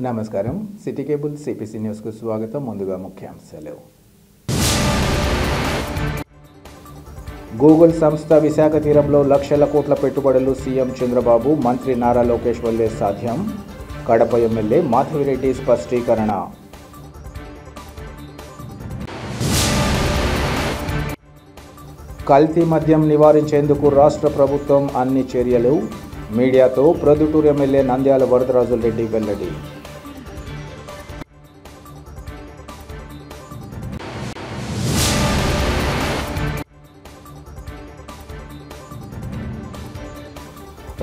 నమస్కారం city cable CPC news కు స్వాగతం. ముందుగా ముఖ్యాంశాలు. గూగుల్ సంస్థ విశాఖ తీరంలో లక్షల కోట్ల పెట్టుబడులు సీఎం చంద్రబాబు, మంత్రి నారా లోకేష్ వల్లే సాధ్యం. కడప ఎమ్మెల్యే మాధవిరెడ్డి స్పష్టీకరణ. కల్తీ మద్యం నివారించేందుకు రాష్ట్ర ప్రభుత్వం అన్ని చర్యలు. మీడియాతో ప్రొద్దుటూరు ఎమ్మెల్యే నంద్యాల వరదరాజులరెడ్డి వెల్లడి.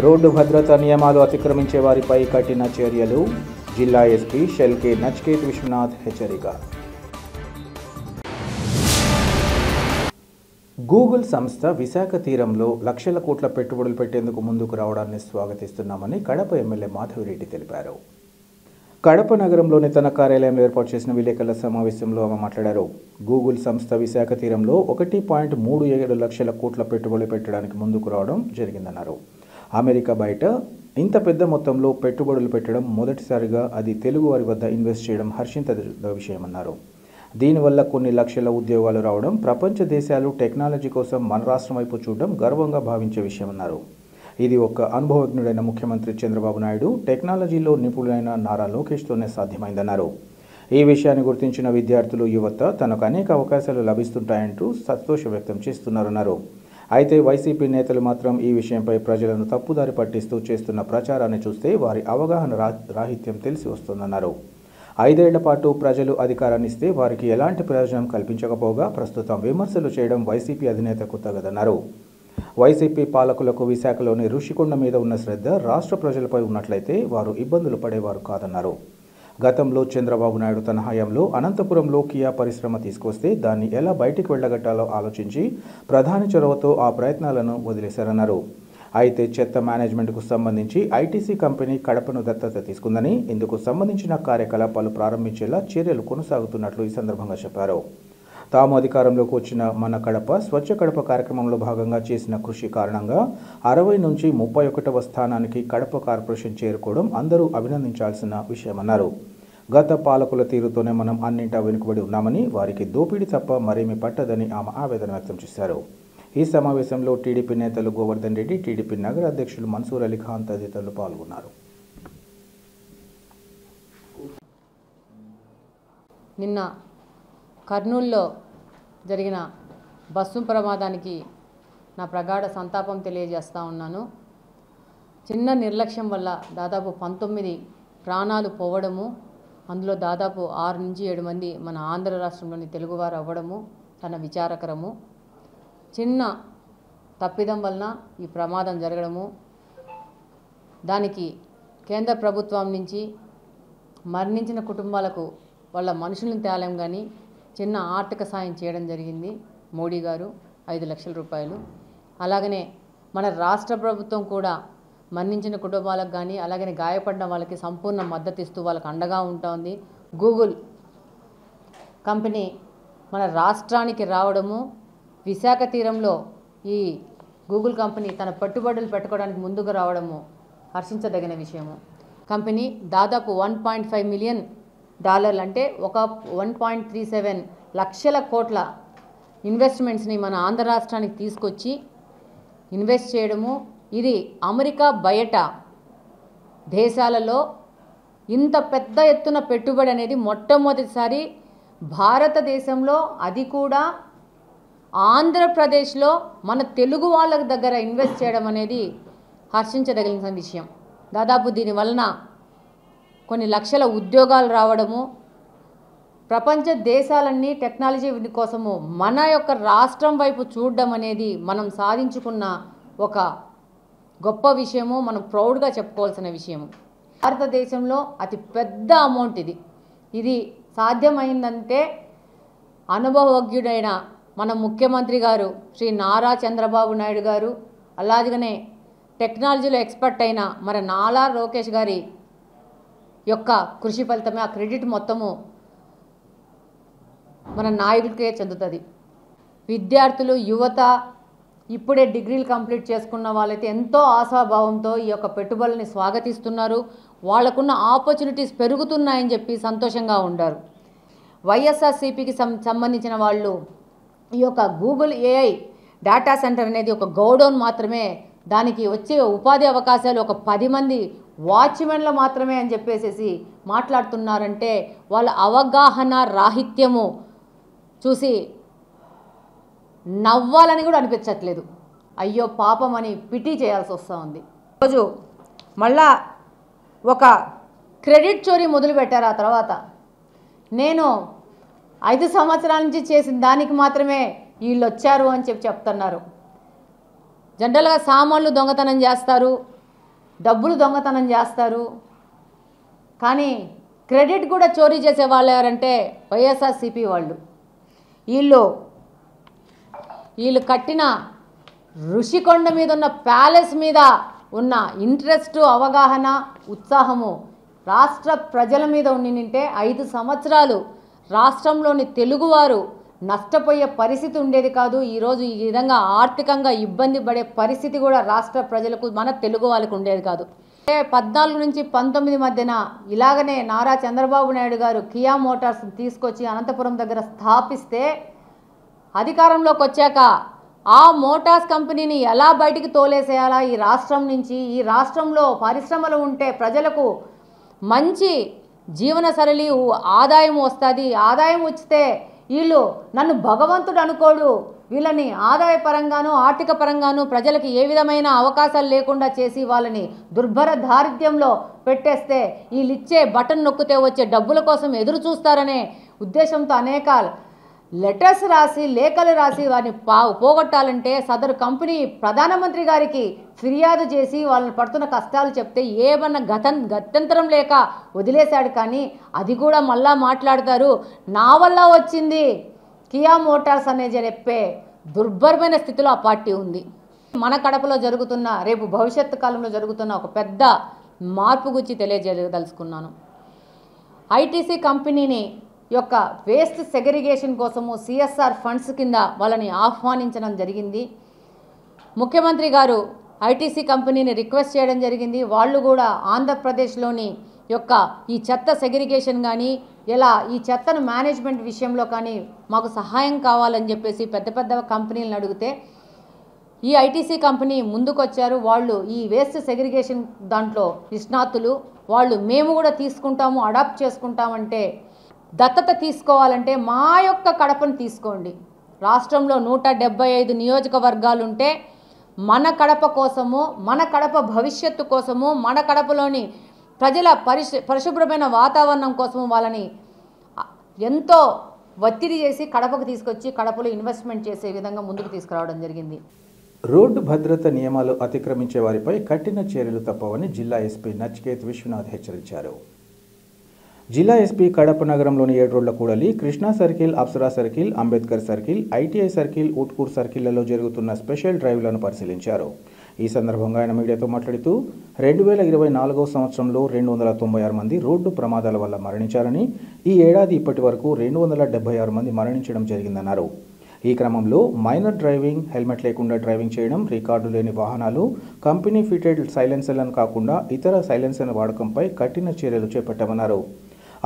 రోడ్డు భద్రతా నియమాలు అతిక్రమించే వారిపై కఠిన చర్యలు. జిల్లా ఎస్పీ షెల్కే నచికేత్ విశ్వనాథ్ హెచ్చరిక. గూగుల్ సంస్థ విశాఖ తీరంలో లక్షల కోట్ల పెట్టుబడులు పెట్టేందుకు ముందుకు రావడాన్ని స్వాగతిస్తున్నామని కడప ఎమ్మెల్యే మాధవిరెడ్డి తెలిపారు. కడప నగరంలోని తన కార్యాలయంలో ఏర్పాటు చేసిన విలేకరుల సమావేశంలో ఆమె మాట్లాడారు. గూగుల్ సంస్థ విశాఖ తీరంలో 1.37 లక్షల కోట్ల పెట్టుబడులు పెట్టడానికి ముందుకు రావడం జరిగిందన్నారు. అమెరికా బయట ఇంత పెద్ద మొత్తంలో పెట్టుబడులు పెట్టడం మొదటిసారిగా, అది తెలుగు వారి వద్ద ఇన్వెస్ట్ చేయడం హర్షించదగ్గ విషయమన్నారు. దీనివల్ల కొన్ని లక్షల ఉద్యోగాలు రావడం, ప్రపంచ దేశాలు టెక్నాలజీ కోసం మన రాష్ట్రం వైపు చూడడం గర్వంగా భావించే విషయమన్నారు. ఇది ఒక అనుభవజ్ఞుడైన ముఖ్యమంత్రి చంద్రబాబు నాయుడు, టెక్నాలజీలో నిపుణులైన నారా లోకేష్తోనే సాధ్యమైందన్నారు. ఈ విషయాన్ని గుర్తించిన విద్యార్థులు, యువత తనకు అనేక అవకాశాలు లభిస్తుంటాయంటూ సంతోషం వ్యక్తం చేస్తున్నారన్నారు. అయితే వైసీపీ నేతలు మాత్రం ఈ విషయంపై ప్రజలను తప్పుదారి పట్టిస్తూ చేస్తున్న ప్రచారాన్ని చూస్తే వారి అవగాహన రాహిత్యం తెలిసి వస్తుందన్నారు. 5 ఏళ్ల పాటు ప్రజలు అధికారాన్ని ఇస్తే వారికి ఎలాంటి ప్రయోజనం కల్పించకపోగా ప్రస్తుతం విమర్శలు చేయడం వైసీపీ అధినేతకు తగదన్నారు. వైసీపీ పాలకులకు విశాఖలోని ఋషికొండ మీద ఉన్న శ్రద్ధ రాష్ట్ర ప్రజలపై ఉన్నట్లయితే వారు ఇబ్బందులు పడేవారు కాదన్నారు. గతంలో చంద్రబాబు నాయుడు తన హయాంలో అనంతపురంలో కియా పరిశ్రమ తీసుకొస్తే దాన్ని ఎలా బయటికి వెళ్ళగట్టాలో ఆలోచించి ప్రధాని చొరవతో ఆ ప్రయత్నాలను వదిలేశారన్నారు. అయితే చెత్త మేనేజ్మెంట్కు సంబంధించి ఐటీసీ కంపెనీ కడపను దత్తత తీసుకుందని, ఇందుకు సంబంధించిన కార్యకలాపాలు ప్రారంభించేలా చర్యలు కొనసాగుతున్నట్లు ఈ సందర్భంగా చెప్పారు. తాము అధికారంలోకి వచ్చిన మన కడప స్వచ్ఛ కడప కార్యక్రమంలో భాగంగా చేసిన కృషి కారణంగా 60 నుంచి 31వ స్థానానికి కడప కార్పొరేషన్ చేరుకోవడం అందరూ అభినందించాల్సిన విషయమన్నారు. గత పాలకుల తీరుతోనే మనం అన్నింటా వెనుకబడి ఉన్నామని, వారికి దోపిడీ తప్ప మరేమీ పట్టదని ఆమె ఆవేదన వ్యక్తం చేశారు. ఈ సమావేశంలో టీడీపీ నేతలు గోవర్ధన్ రెడ్డి, టీడీపీ నగర అధ్యక్షులు మన్సూర్ అలీ ఖాన్ తదితరులు పాల్గొన్నారు. నిన్న కర్నూలులో జరిగిన బస్సు ప్రమాదానికి నా ప్రగాఢ సంతాపం తెలియజేస్తూ ఉన్నాను. చిన్న నిర్లక్ష్యం వల్ల దాదాపు 19 ప్రాణాలు పోవడము, అందులో దాదాపు 6 నుంచి 7 మంది మన ఆంధ్ర రాష్ట్రంలోని తెలుగువారు అవ్వడము చాలా విచారకరము. చిన్న తప్పిదం వలన ఈ ప్రమాదం జరగడము, దానికి కేంద్ర ప్రభుత్వం నుంచి మరణించిన కుటుంబాలకు వాళ్ళ మనుషులను తేలేం కానీ చిన్న ఆర్థిక సాయం చేయడం జరిగింది మోడీ గారు 5 లక్షల రూపాయలు. అలాగనే మన రాష్ట్ర ప్రభుత్వం కూడా మరణించిన కుటుంబాలకు కానీ అలాగనే గాయపడిన వాళ్ళకి సంపూర్ణ మద్దతు ఇస్తూ వాళ్ళకి అండగా ఉంటుంది. గూగుల్ కంపెనీ మన రాష్ట్రానికి రావడము, విశాఖ తీరంలో ఈ గూగుల్ కంపెనీ తన పెట్టుబడులు పెట్టుకోవడానికి ముందుకు రావడము హర్షించదగిన విషయము. కంపెనీ దాదాపు $1.5 మిలియన్ అంటే ఒక 1.37 లక్షల కోట్ల ఇన్వెస్ట్మెంట్స్ని మన ఆంధ్ర రాష్ట్రానికి తీసుకొచ్చి ఇన్వెస్ట్ చేయడము, ఇది అమెరికా బయట దేశాలలో ఇంత పెద్ద ఎత్తున పెట్టుబడి అనేది మొట్టమొదటిసారి భారతదేశంలో, అది కూడా ఆంధ్రప్రదేశ్లో మన తెలుగు వాళ్ళ దగ్గర ఇన్వెస్ట్ చేయడం అనేది హర్షించదగిన విషయం. దాదాపు దీనివలన కొన్ని లక్షల ఉద్యోగాలు రావడము, ప్రపంచ దేశాలన్నీ టెక్నాలజీ కోసము మన యొక్క రాష్ట్రం వైపు చూడడం అనేది మనం సాధించుకున్న ఒక గొప్ప విషయము, మనం ప్రౌడ్గా చెప్పుకోవాల్సిన విషయము. భారతదేశంలో అతి పెద్ద అమౌంట్ ఇది సాధ్యమైందంటే అనుభవజ్ఞుడైన మన ముఖ్యమంత్రి గారు శ్రీ నారా చంద్రబాబు నాయుడు గారు, అలాగనే టెక్నాలజీలో ఎక్స్పర్ట్ అయిన మన నారా లోకేష్ గారి యొక్క కృషి ఫలితమే. ఆ క్రెడిట్ మొత్తము మన నాయకులకే చెందుతుంది. విద్యార్థులు, యువత ఇప్పుడే డిగ్రీలు కంప్లీట్ చేసుకున్న వాళ్ళైతే ఎంతో ఆశాభావంతో ఈ యొక్క పెట్టుబడుల్ని స్వాగతిస్తున్నారు. వాళ్ళకున్న ఆపర్చునిటీస్ పెరుగుతున్నాయని చెప్పి సంతోషంగా ఉంటారు. వైఎస్ఆర్సీపీకి సంబంధించిన వాళ్ళు ఈ యొక్క గూగుల్ ఏఐ డేటా సెంటర్ అనేది ఒక గోడౌన్ మాత్రమే, దానికి వచ్చే ఉపాధి అవకాశాలు ఒక 10 మంది వాచ్మెన్లు మాత్రమే అని చెప్పేసి మాట్లాడుతున్నారంటే వాళ్ళ అవగాహన రాహిత్యము చూసి నవ్వాలని కూడా అనిపించట్లేదు. అయ్యో పాపం అని పిటి చేయాల్సి వస్తూ ఉంది. రోజు మళ్ళా ఒక క్రెడిట్ చోరీ మొదలుపెట్టారు. ఆ తర్వాత నేను 5 సంవత్సరాల నుంచి చేసిన దానికి మాత్రమే వీళ్ళు వచ్చారు అని చెప్తున్నారు. జనరల్గా సామాన్లు దొంగతనం చేస్తారు, డబ్బులు దొంగతనం చేస్తారు, కానీ క్రెడిట్ కూడా చోరీ చేసే వాళ్ళు ఎవరంటే వైఎస్ఆర్సీపీ వాళ్ళు. వీళ్ళు కట్టిన ఋషికొండ మీద ఉన్న ప్యాలెస్ మీద ఉన్న ఇంట్రెస్ట్, అవగాహన, ఉత్సాహము రాష్ట్ర ప్రజల మీద ఉండింటే 5 సంవత్సరాలు రాష్ట్రంలోని తెలుగువారు నష్టపోయే పరిస్థితి ఉండేది కాదు. ఈరోజు ఈ విధంగా ఆర్థికంగా ఇబ్బంది పడే పరిస్థితి కూడా రాష్ట్ర ప్రజలకు, మన తెలుగు వాళ్ళకు ఉండేది కాదు. 14 నుంచి 19 మధ్యన ఇలాగనే నారా చంద్రబాబు నాయుడు గారు కియా మోటార్స్ తీసుకొచ్చి అనంతపురం దగ్గర స్థాపిస్తే అధికారంలోకి వచ్చాక ఆ మోటార్స్ కంపెనీని ఎలా బయటికి తోలేసేయాలా ఈ రాష్ట్రం నుంచి, ఈ రాష్ట్రంలో పరిశ్రమలు ఉంటే ప్రజలకు మంచి జీవన సరళి ఆదాయం వస్తుంది, ఆదాయం వచ్చితే వీళ్ళు నన్ను భగవంతుడు అనుకోడు, వీళ్ళని ఆదాయ పరంగాను ఆర్థిక పరంగాను ప్రజలకు ఏ విధమైన అవకాశాలు లేకుండా చేసి వాళ్ళని దుర్భర దారిద్ర్యంలో పెట్టేస్తే వీళ్ళు ఇచ్చే బటన్ నొక్కితే వచ్చే డబ్బుల కోసం ఎదురు చూస్తారనే ఉద్దేశంతో అనేక లెటర్స్ రాసి, లేఖలు రాసి వారిని పోగొట్టాలంటే సదరు కంపెనీ ప్రధానమంత్రి గారికి ఫిర్యాదు చేసి వాళ్ళని పడుతున్న కష్టాలు చెప్తే ఏమన్నా గత్యంతరం లేక వదిలేశాడు. కానీ అది కూడా మళ్ళా మాట్లాడతారు, నా వల్ల వచ్చింది కియా మోటార్స్ అనే చెప్పే దుర్భరమైన స్థితిలో ఆ పార్టీ ఉంది. మన కడపలో జరుగుతున్న, రేపు భవిష్యత్తు కాలంలో జరుగుతున్న ఒక పెద్ద మార్పు గురించి తెలియజేయదలుచుకున్నాను. ఐటీసీ కంపెనీని యొక్క వేస్ట్ సెగ్రిగేషన్ కోసము సిఎస్ఆర్ ఫండ్స్ కింద వాళ్ళని ఆహ్వానించడం జరిగింది. ముఖ్యమంత్రి గారు ఐటీసీ కంపెనీని రిక్వెస్ట్ చేయడం జరిగింది. వాళ్ళు కూడా ఆంధ్రప్రదేశ్లోని యొక్క ఈ చెత్త సెగ్రిగేషన్ కానీ ఇలా ఈ చెత్తను మేనేజ్మెంట్ విషయంలో కానీ మాకు సహాయం కావాలని చెప్పేసి పెద్ద పెద్ద కంపెనీలను అడిగితే ఈ ఐటీసీ కంపెనీ ముందుకొచ్చారు. వాళ్ళు ఈ వేస్ట్ సెగ్రిగేషన్ దాంట్లో నిష్ణాతులు, వాళ్ళు మేము కూడా తీసుకుంటాము, అడాప్ట్ చేసుకుంటామంటే దత్తత తీసుకోవాలంటే మా యొక్క కడపను తీసుకోండి. రాష్ట్రంలో 175 నియోజకవర్గాలుంటే మన కడప కోసము, మన కడప భవిష్యత్తు కోసము, మన కడపలోని ప్రజల పరిశుభ్రమైన వాతావరణం కోసము వాళ్ళని ఎంతో ఒత్తిడి చేసి కడపకు తీసుకొచ్చి కడపలో ఇన్వెస్ట్మెంట్ చేసే విధంగా ముందుకు తీసుకురావడం జరిగింది. రోడ్డు భద్రత నియమాలు అతిక్రమించే వారిపై కఠిన చర్యలు తప్పవని జిల్లా ఎస్పీ నచికేత్ విశ్వనాథ్ హెచ్చరించారు. జిల్లా ఎస్పీ కడప నగరంలోని 7 రోడ్ల కూడలి, Krishna circle, Apsara circle, Ambedkar circle, ITI circle, Utkur సర్కిళ్లలో జరుగుతున్న స్పెషల్ డ్రైవ్లను పరిశీలించారు. ఈ సందర్భంగా ఆయన మీడియాతో మాట్లాడుతూ 2024 సంవత్సరంలో 296 మంది రోడ్డు ప్రమాదాల వల్ల మరణించారని, ఈ ఏడాది ఇప్పటి వరకు 276 మంది మరణించడం జరిగిందన్నారు. ఈ క్రమంలో మైనర్ డ్రైవింగ్, హెల్మెట్ లేకుండా డ్రైవింగ్ చేయడం, రికార్డు లేని వాహనాలు, కంపెనీ ఫిటెడ్ సైలెన్సర్లను కాకుండా ఇతర సైలెన్సర్ల వాడకంపై కఠిన చర్యలు చేపట్టామన్నారు.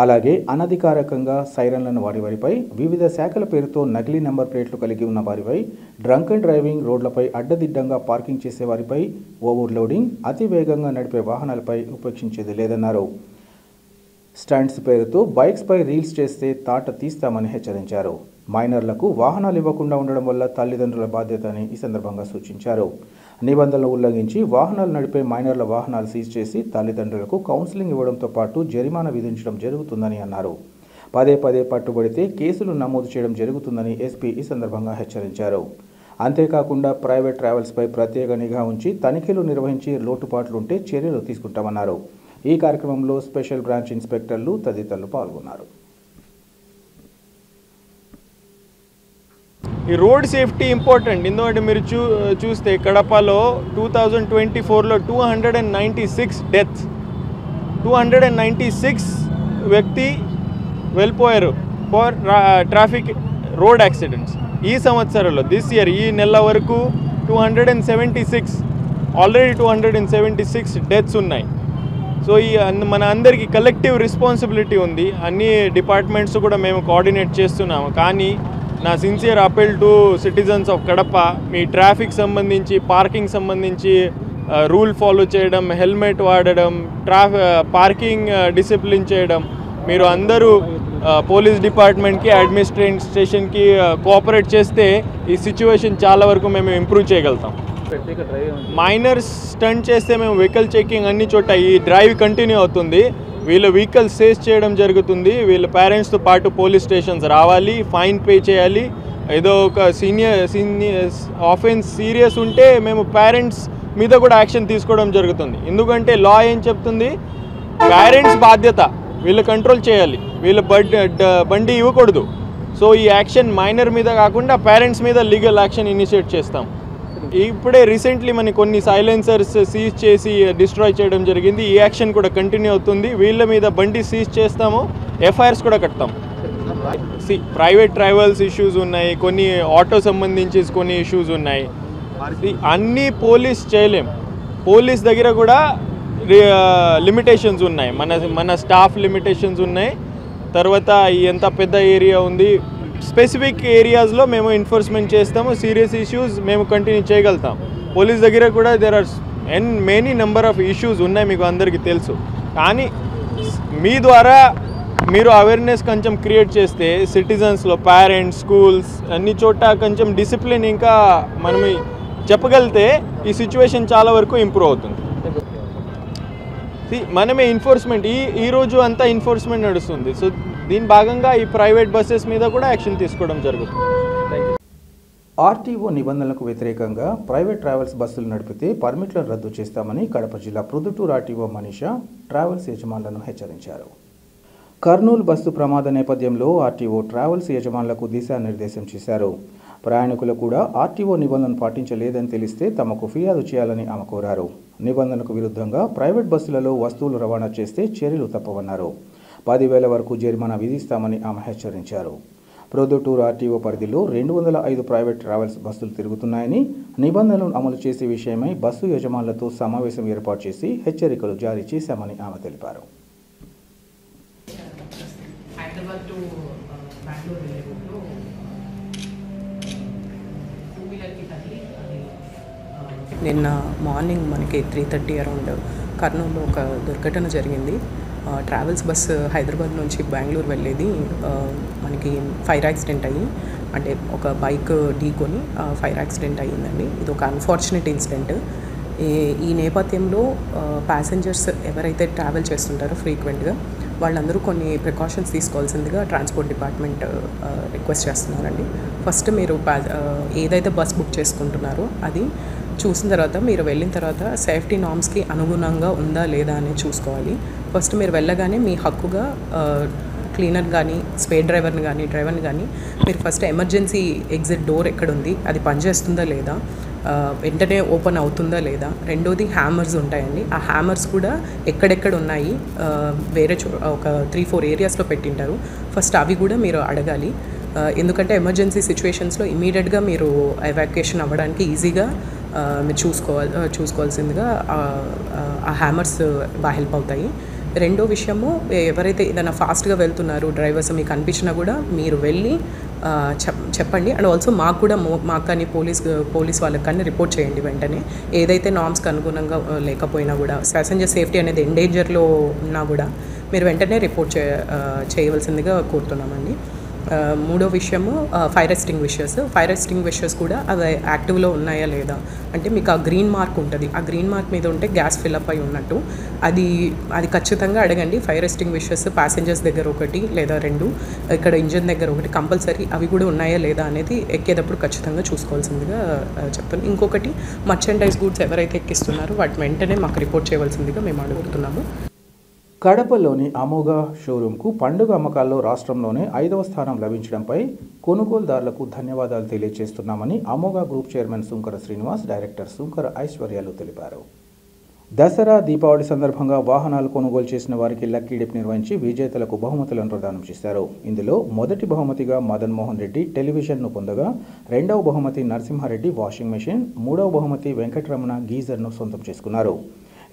అలాగే అనధికారికంగా సైరన్లను వారిపై, వివిధ శాఖల పేరుతో నకిలీ నెంబర్ ప్లేట్లు కలిగి ఉన్న వారిపై, డ్రంక్ అండ్ డ్రైవింగ్, రోడ్లపై అడ్డదిడ్డంగా పార్కింగ్ చేసే వారిపై, ఓవర్లోడింగ్, అతి వేగంగా నడిపే వాహనాలపై ఉపేక్షించేది లేదన్నారు. స్టంట్స్ పేరుతో బైక్స్పై రీల్స్ చేస్తే తాట తీస్తామని హెచ్చరించారు. మైనర్లకు వాహనాలు ఇవ్వకుండా ఉండడం వల్ల తల్లిదండ్రుల బాధ్యత అని ఈ సందర్భంగా సూచించారు. నిబంధనలు ఉల్లంఘించి వాహనాలు నడిపే మైనర్ల వాహనాలు సీజ్ చేసి తల్లిదండ్రులకు కౌన్సిలింగ్ ఇవ్వడంతో పాటు జరిమానా విధించడం జరుగుతుందని అన్నారు. పదే పట్టుబడితే కేసులు నమోదు చేయడం జరుగుతుందని ఎస్పీ ఈ సందర్భంగా హెచ్చరించారు. అంతేకాకుండా ప్రైవేట్ ట్రావెల్స్పై ప్రత్యేక నిఘా ఉంచి తనిఖీలు నిర్వహించి లోటుపాట్లుంటే చర్యలు తీసుకుంటామన్నారు. ఈ కార్యక్రమంలో స్పెషల్ బ్రాంచ్ ఇన్స్పెక్టర్లు తదితరులు పాల్గొన్నారు. ఈ రోడ్ సేఫ్టీ ఇంపార్టెంట్. ఎందుకంటే మీరు చూస్తే కడపలో 2024లో 296 డెత్స్, 296 వ్యక్తి వెళ్ళిపోయారు ఫర్ ట్రాఫిక్ రోడ్ యాక్సిడెంట్స్. ఈ సంవత్సరంలో దిస్ ఇయర్ ఈ నెల వరకు 276 ఆల్రెడీ 276 డెత్స్ ఉన్నాయి. సో మన అందరికీ కలెక్టివ్ రెస్పాన్సిబిలిటీ ఉంది. అన్ని డిపార్ట్మెంట్స్ కూడా మేము కోఆర్డినేట్ చేస్తున్నాము. కానీ నా sincere appeal to citizens of Kadapa, me traffic సంబంధించి, పార్కింగ్ సంబంధించి రూల్ ఫాలో చేయడం, హెల్మెట్ వాడడం, పార్కింగ్ డిసిప్లిన్ చేయడం, మీరు అందరూ పోలీస్ డిపార్ట్మెంట్కి, అడ్మినిస్ట్రేషన్కి కోఆపరేట్ చేస్తే ఈ సిచ్యువేషన్ చాలా వరకు మేము ఇంప్రూవ్ చేయగలుగుతాం. మైనర్స్ స్టంట్ చేస్తే మేము వెహికల్ చెకింగ్ అన్ని చోట ఈ డ్రైవ్ కంటిన్యూ అవుతుంది. వీళ్ళ వెహికల్ సీజ్ చేయడం జరుగుతుంది. వీళ్ళ పేరెంట్స్తో పాటు పోలీస్ స్టేషన్స్ రావాలి, ఫైన్ పే చేయాలి. ఏదో ఒక సీనియర్ ఆఫెన్స్ సీరియస్ ఉంటే మేము పేరెంట్స్ మీద కూడా యాక్షన్ తీసుకోవడం జరుగుతుంది. ఎందుకంటే లా ఏం చెప్తుంది, పేరెంట్స్ బాధ్యత, వీళ్ళు కంట్రోల్ చేయాలి, వీళ్ళ బండి ఇవ్వకూడదు. సో ఈ యాక్షన్ మైనర్ మీద కాకుండా పేరెంట్స్ మీద లీగల్ యాక్షన్ ఇనిషియేట్ చేస్తాం. ఇప్పుడే రీసెంట్లీ మన కొన్ని సైలెన్సర్స్ సీజ్ చేసి డిస్ట్రాయ్ చేయడం జరిగింది. ఈ యాక్షన్ కూడా కంటిన్యూ అవుతుంది. వీళ్ళ మీద బండి సీజ్ చేస్తాము, ఎఫ్ఐఆర్స్ కూడా కడతాం. ప్రైవేట్ ట్రావెల్స్ ఇష్యూస్ ఉన్నాయి, కొన్ని ఆటో సంబంధించి కొన్ని ఇష్యూస్ ఉన్నాయి. అన్నీ పోలీస్ చేయలేం. పోలీస్ దగ్గర కూడా లిమిటేషన్స్ ఉన్నాయి, మన స్టాఫ్ లిమిటేషన్స్ ఉన్నాయి. తర్వాత ఎంత పెద్ద ఏరియా ఉంది, స్పెసిఫిక్ ఏరియాస్లో మేము ఎన్ఫోర్స్మెంట్ చేస్తాము. సీరియస్ ఇష్యూస్ మేము కంటిన్యూ చేయగలుగుతాం. పోలీస్ దగ్గర కూడా there are many number of issues ఉన్నాయి, మీకు అందరికీ తెలుసు. కానీ మీ ద్వారా మీరు అవేర్నెస్ కొంచెం క్రియేట్ చేస్తే సిటిజన్స్లో, పేరెంట్స్, స్కూల్స్ అన్ని చోట కొంచెం డిసిప్లిన్ ఇంకా మనం చెప్పగలిగితే ఈ సిచ్యువేషన్ చాలా వరకు ఇంప్రూవ్ అవుతుంది. మనమే ఎన్ఫోర్స్మెంట్ ఈరోజు అంతా ఎన్ఫోర్స్మెంట్ నడుస్తుంది. సో దీని భాగంగా ఈ ప్రైవేట్ బస్సెస్ మీద కూడా యాక్షన్ తీసుకోవడం జరుగుతుంది. ఆర్టీఓ నిబంధనలకు వ్యతిరేకంగా ప్రైవేట్ ట్రావెల్స్ బస్సులు నడిపితే పర్మిట్లను రద్దు చేస్తామని కడప జిల్లా ప్రొద్దుటూరు ఆర్టీఓ మనీషా ట్రావెల్స్ యజమానులను హెచ్చరించారు. కర్నూలు బస్సు ప్రమాద నేపథ్యంలో ఆర్టీఓ ట్రావెల్స్ యజమానులకు దిశానిర్దేశం చేశారు. ప్రయాణికులు కూడా ఆర్టీఓ నిబంధనలు పాటించలేదని తెలిస్తే తమకు ఫిర్యాదు చేయాలని ఆమె కోరారు. నిబంధనలకు విరుద్ధంగా ప్రైవేట్ బస్సులలో వస్తువులు రవాణా చేస్తే చర్యలు తప్పవన్నారు. 10,000 వరకు జరిమానా విధిస్తామని ఆమె హెచ్చరించారు. ప్రొద్దుటూరు ఆర్టీఓ పరిధిలో 205 ప్రైవేట్ ట్రావెల్స్ బస్సులు తిరుగుతున్నాయని, నిబంధనలను అమలు చేసే విషయమై బస్సు యజమానులతో సమావేశం ఏర్పాటు చేసి హెచ్చరికలు జారీ చేశామని ఆమె తెలిపారు. నిన్న మార్నింగ్ మనకి 3:30 అరౌండ్ కర్నూలులో ఒక దుర్ఘటన జరిగింది. ట్రావెల్స్ బస్సు హైదరాబాద్ నుంచి బెంగళూరు వెళ్ళేది మనకి ఫైర్ యాక్సిడెంట్ అయ్యి, అంటే ఒక బైక్ ఢీకొని ఫైర్ యాక్సిడెంట్ అయ్యిందండి. ఇది ఒక అన్ఫార్చునేట్ ఇన్సిడెంట్. ఈ నేపథ్యంలో ప్యాసింజర్స్ ఎవరైతే ట్రావెల్ చేస్తుంటారో ఫ్రీక్వెంట్గా వాళ్ళందరూ కొన్ని ప్రికాషన్స్ తీసుకోవాల్సిందిగా ట్రాన్స్పోర్ట్ డిపార్ట్మెంట్ రిక్వెస్ట్ చేస్తున్నారండి. ఫస్ట్ మీరు ఏదైతే బస్ బుక్ చేసుకుంటున్నారో అది చూసిన తర్వాత మీరు వెళ్ళిన తర్వాత సేఫ్టీ నార్మ్స్కి అనుగుణంగా ఉందా లేదా అనేది చూసుకోవాలి. ఫస్ట్ మీరు వెళ్ళగానే మీ హక్కుగా క్లీనర్ కానీ, స్పేర్ డ్రైవర్ని కానీ మీరు ఫస్ట్ ఎమర్జెన్సీ ఎగ్జిట్ డోర్ ఎక్కడుంది, అది పనిచేస్తుందా లేదా, వెంటనే ఓపెన్ అవుతుందా లేదా. రెండోది హ్యామర్స్ ఉంటాయండి. ఆ హ్యామర్స్ కూడా ఎక్కడెక్కడ ఉన్నాయి, వేరే ఒక 3-4 ఏరియాస్లో పెట్టింటారు. ఫస్ట్ అవి కూడా మీరు అడగాలి. ఎందుకంటే ఎమర్జెన్సీ సిచ్యువేషన్స్లో ఇమీడియట్గా మీరు ఎవాక్యుయేషన్ అవ్వడానికి ఈజీగా మీరు చూసుకోవాల్సిందిగా ఆ హ్యామర్స్ బాగా హెల్ప్ అవుతాయి. రెండో విషయము, ఎవరైతే ఏదైనా ఫాస్ట్గా వెళ్తున్నారు డ్రైవర్స్ మీకు అనిపించినా కూడా మీరు వెళ్ళి చెప్పండి. అండ్ ఆల్సో మాకు కానీ పోలీస్ వాళ్ళకి కానీ రిపోర్ట్ చేయండి వెంటనే. ఏదైతే నార్మ్స్కి అనుగుణంగా లేకపోయినా కూడా, ప్యాసింజర్ సేఫ్టీ అనేది ఎండేంజర్లో ఉన్నా కూడా మీరు వెంటనే రిపోర్ట్ చేయవలసిందిగా కోరుతున్నామండి. మూడో విషయము ఫైర్ ఎక్స్టింగ్విషర్స్ కూడా అవి యాక్టివ్లో ఉన్నాయా లేదా. అంటే మీకు ఆ గ్రీన్ మార్క్ ఉంటుంది, ఆ గ్రీన్ మార్క్ మీద ఉంటే గ్యాస్ ఫిల్అప్ అయి ఉన్నట్టు అది ఖచ్చితంగా అడగండి. ఫైర్ ఎక్స్టింగ్విషర్స్ ప్యాసింజర్స్ దగ్గర 1 లేదా 2, ఇక్కడ ఇంజన్ దగ్గర 1 కంపల్సరీ అవి కూడా ఉన్నాయా లేదా అనేది ఎక్కేటప్పుడు ఖచ్చితంగా చూసుకోవాల్సిందిగా చెప్తాను. ఇంకొకటి, మర్చెండైజ్ గూడ్స్ ఎవరైతే ఎక్కిస్తున్నారో వాటిని వెంటనే మాకు రిపోర్ట్ చేయవలసిందిగా మేము అడుగుతున్నాము. కడపలోని అమోఘ షోరూంకు పండుగ అమ్మకాల్లో రాష్ట్రంలోనే 5వ స్థానం లభించడంపై కొనుగోలుదారులకు ధన్యవాదాలు తెలియజేస్తున్నామని Amogha group chairman Sunkara Srinivas, director Sunkara ఐశ్వర్యాలు తెలిపారు. దసరా, దీపావళి సందర్భంగా వాహనాలు కొనుగోలు చేసిన వారికి లక్కీ డిప్ నిర్వహించి విజేతలకు బహుమతులను ప్రదానం చేశారు. ఇందులో మొదటి బహుమతిగా మదన్ మోహన్ రెడ్డి టెలివిజన్ను పొందగా, 2వ బహుమతి నరసింహారెడ్డి వాషింగ్ మెషిన్, 3వ బహుమతి వెంకటరమణ గీజర్ను సొంతం చేసుకున్నారు.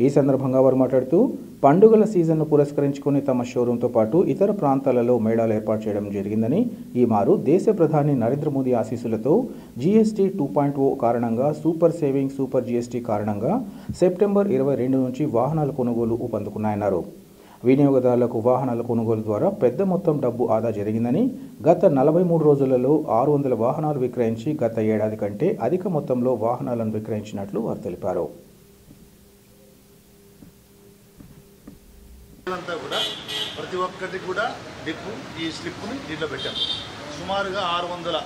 ఈ సందర్భంగా వారు మాట్లాడుతూ పండుగల సీజన్ను పురస్కరించుకుని తమ షోరూంతో పాటు ఇతర ప్రాంతాలలో మేళాలు ఏర్పాటు చేయడం జరిగిందని, ఈ మారు దేశ ప్రధాని నరేంద్ర మోదీ ఆశీస్సులతో జీఎస్టీ 2.0 కారణంగా సూపర్ సేవింగ్ సూపర్ జీఎస్టీ కారణంగా సెప్టెంబర్ 22 నుంచి వాహనాల కొనుగోలు ఊపందుకున్నాయన్నారు. వినియోగదారులకు వాహనాల కొనుగోలు ద్వారా పెద్ద మొత్తం డబ్బు ఆదా జరిగిందని, గత 43 రోజులలో 600 వాహనాలు విక్రయించి గత ఏడాది కంటే అధిక మొత్తంలో వాహనాలను విక్రయించినట్లు వారు తెలిపారు. ప్రతి ఒక్కటి కూడా డిప్పు ఈ స్లిప్ని దీంట్లో పెట్టాము. సుమారుగా 600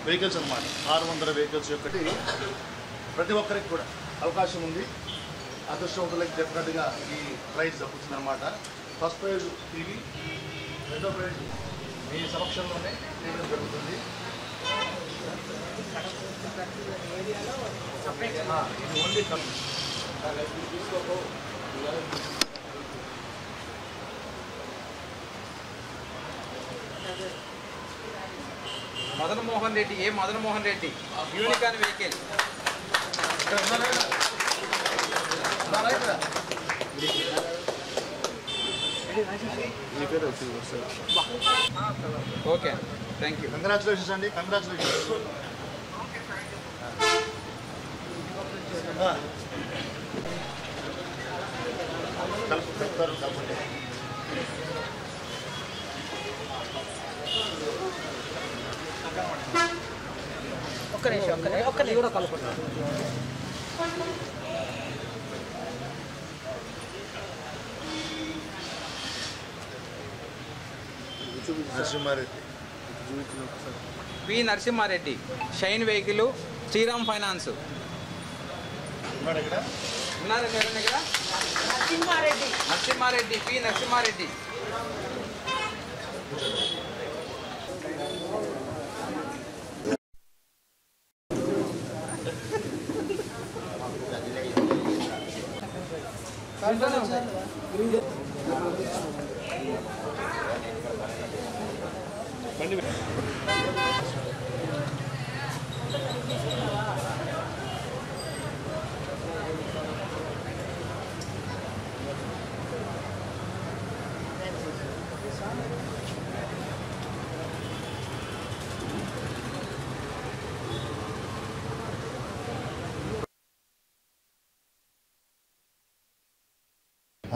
వెహికల్స్ అన్నమాట. 600 వెహికల్స్ ఒకటి ప్రతి ఒక్కరికి కూడా అవకాశం ఉంది. అదృష్టవంతులకి డెఫినెట్గా ఈ ప్రైజ్ దక్కుతుందన్నమాట. ఫస్ట్ ప్రైజ్ టీవీ, రెండో ప్రైజ్ మీ సమక్షంలోనే తీయడం జరుగుతుంది. ఇది only Madan Mohan Reddy, A Madan Mohan Reddy unicorn vehicle okay, thank you. Congratulations అండి, కంగ్రాచులేషన్స్. కలుపుతారు కలుపుంటే ఒక్క నిమిషం కూడా కలుపుతారు. Narasimha Reddy, P Narasimha Reddy shine vehicle, Shriram Finance. ఉన్నాడు ఇక్కడ, ఉన్నారండి ఎవరైనా ఇక్కడ? నరసింహారెడ్డి, పి నరసింహారెడ్డి.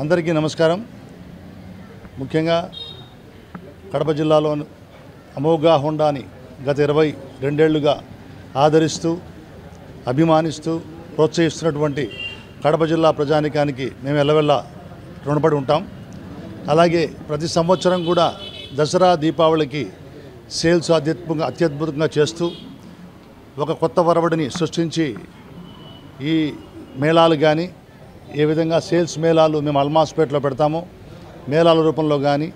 అందరికీ నమస్కారం. ముఖ్యంగా కడప జిల్లాలో అమోఘా హోండాని గత 22 ఏళ్లుగా ఆదరిస్తూ అభిమానిస్తూ ప్రోత్సహిస్తున్నటువంటి కడప జిల్లా ప్రజానికానికి మేము ఎల్లవెల్లా రుణపడి ఉంటాం. అలాగే ప్రతి సంవత్సరం కూడా దసరా దీపావళికి సేల్స్ అత్యద్భుతంగా చేస్తూ ఒక కొత్త వరవడిని సృష్టించి ఈ మేళాలు కానీ ఏ విధంగా సేల్స్ మేళాలు మేము అల్మాస్పేటలో పెడతామో మేళాల రూపంలో కానీ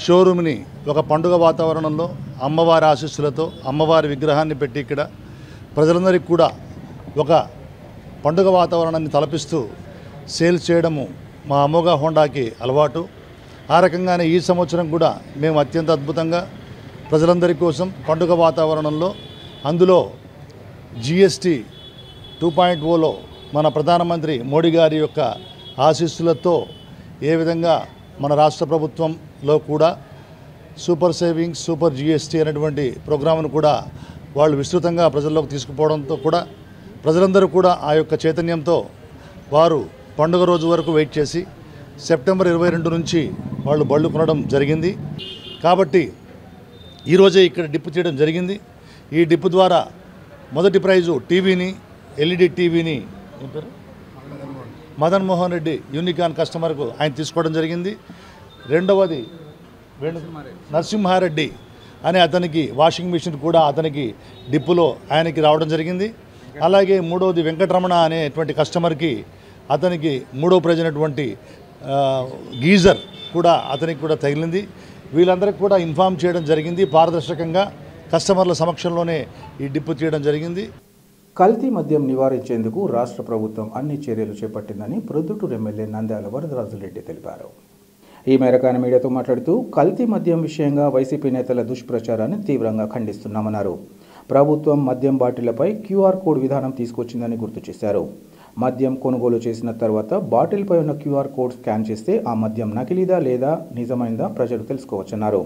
షోరూమ్ని ఒక పండుగ వాతావరణంలో అమ్మవారి ఆశీస్సులతో అమ్మవారి విగ్రహాన్ని పెట్టి ఇక్కడ ప్రజలందరికీ కూడా ఒక పండుగ వాతావరణాన్ని తలపిస్తూ సేల్స్ చేయడము మా అమోఘా హోండాకి అలవాటు. ఆ రకంగానే ఈ సంవత్సరం కూడా మేము అత్యంత అద్భుతంగా ప్రజలందరి కోసం పండుగ వాతావరణంలో అందులో జీఎస్టీ 2.0లో మన ప్రధానమంత్రి మోడీ గారి యొక్క ఆశీస్సులతో ఏ విధంగా మన రాష్ట్ర ప్రభుత్వంలో కూడా సూపర్ సేవింగ్స్ సూపర్ జీఎస్టీ అనేటువంటి ప్రోగ్రామ్ను కూడా వాళ్ళు విస్తృతంగా ప్రజల్లోకి తీసుకుపోవడంతో కూడా ప్రజలందరూ కూడా ఆ యొక్క చైతన్యంతో వారు పండుగ రోజు వరకు వెయిట్ చేసి సెప్టెంబర్ 22 నుంచి వాళ్ళు బళ్ళు కొనడం జరిగింది. కాబట్టి ఈరోజే ఇక్కడ డిప్పు చేయడం జరిగింది. ఈ డిప్పు ద్వారా మొదటి ప్రైజు టీవీని, ఎల్ఈడి టీవీని మదన్ మోహన్ రెడ్డి యూనికాన్ కస్టమర్కు ఆయన తీసుకోవడం జరిగింది. రెండవది నరసింహారెడ్డి అనే అతనికి వాషింగ్ మిషన్ కూడా అతనికి డిప్పులో ఆయనకి రావడం జరిగింది. అలాగే మూడవది వెంకటరమణ అనేటువంటి కస్టమర్కి అతనికి మూడో ప్రైజ్ అయినటువంటి గీజర్ కూడా అతనికి కూడా తగిలింది. వీళ్ళందరికీ కూడా ఇన్ఫామ్ చేయడం జరిగింది. పారదర్శకంగా కస్టమర్ల సమక్షంలోనే ఈ డిప్పు చేయడం జరిగింది. కల్తీ మద్యం నివారించేందుకు రాష్ట్ర ప్రభుత్వం అన్ని చర్యలు చేపట్టిందని ప్రొద్దుటూరు ఎమ్మెల్యే నంద్యాల వరదరాజురెడ్డి తెలిపారు. ఈ మేరకు ఆయన మీడియాతో మాట్లాడుతూ కల్తీ మద్యం విషయంగా వైసీపీ నేతల దుష్ప్రచారాన్ని తీవ్రంగా ఖండిస్తున్నామన్నారు. ప్రభుత్వం మద్యం బాటిళ్లపై క్యూఆర్ కోడ్ విధానం తీసుకొచ్చిందని గుర్తు చేశారు. మద్యం కొనుగోలు చేసిన తర్వాత బాటిల్పై ఉన్న QR కోడ్ స్కాన్ చేస్తే ఆ మద్యం నకిలీదా లేదా నిజమైందా ప్రజలు తెలుసుకోవచ్చన్నారు.